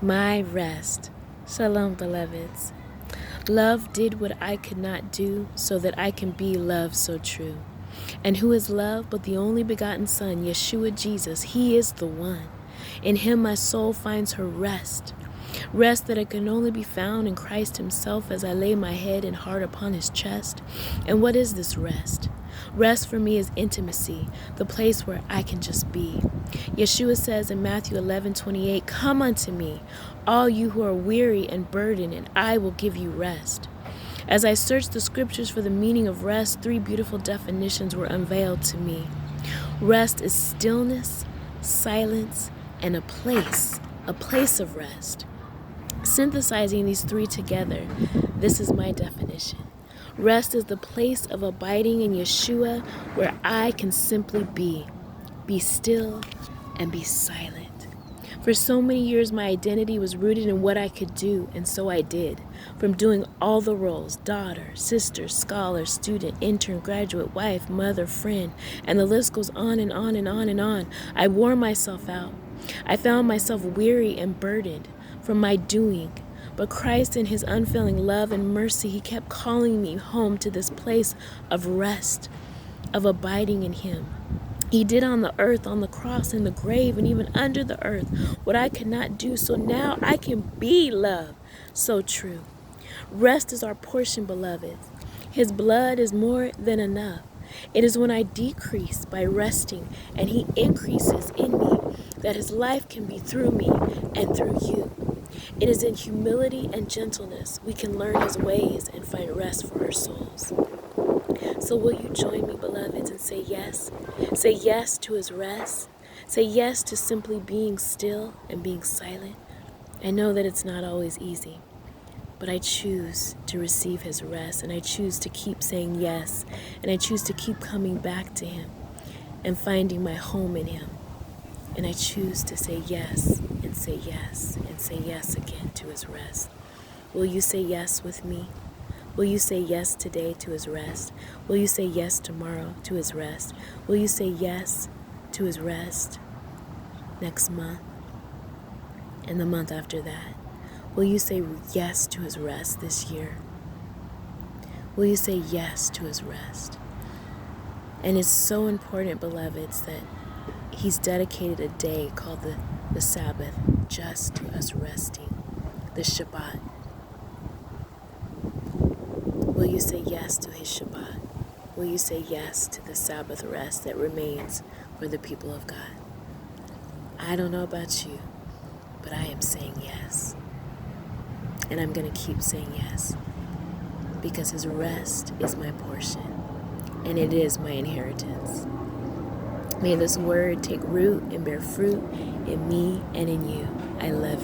My rest. Shalom, beloveds. Love did what I could not do so that I can be love so true. And who is love but the only begotten Son, Yeshua Jesus? He is the one. In him my soul finds her rest. Rest that it can only be found in Christ himself as I lay my head and heart upon his chest. And what is this rest? Rest for me is intimacy, the place where I can just be. Yeshua says in Matthew 11:28, "Come unto me, all you who are weary and burdened, and I will give you rest." As I searched the scriptures for the meaning of rest, three beautiful definitions were unveiled to me. Rest is stillness, silence, and a place of rest. Synthesizing these three together, this is my definition. Rest is the place of abiding in Yeshua where I can simply be still, and be silent. For so many years, my identity was rooted in what I could do, and so I did. From doing all the roles, daughter, sister, scholar, student, intern, graduate, wife, mother, friend, and the list goes on and on and on and on. I wore myself out. I found myself weary and burdened from my doing. But Christ, in his unfailing love and mercy, he kept calling me home to this place of rest, of abiding in him. He did on the earth, on the cross, in the grave, and even under the earth what I could not do. So now I can be love. So true. Rest is our portion, beloved. His blood is more than enough. It is when I decrease by resting and he increases in me that his life can be through me and through you. It is in humility and gentleness we can learn his ways and find rest for our souls. So will you join me, beloveds, and say yes? Say yes to his rest. Say yes to simply being still and being silent. I know that it's not always easy, but I choose to receive his rest, and I choose to keep saying yes, and I choose to keep coming back to him and finding my home in him. And I choose to say yes and say yes and say yes again to his rest. Will you say yes with me? Will you say yes today to his rest? Will you say yes tomorrow to his rest? Will you say yes to his rest next month and the month after that? Will you say yes to his rest this year? Will you say yes to his rest? And it's so important, beloveds, that he's dedicated a day called the Sabbath just to us resting, the Shabbat. Will you say yes to his Shabbat? Will you say yes to the Sabbath rest that remains for the people of God? I don't know about you, but I am saying yes. And I'm going to keep saying yes, because his rest is my portion, and it is my inheritance. May this word take root and bear fruit in me and in you. I love you.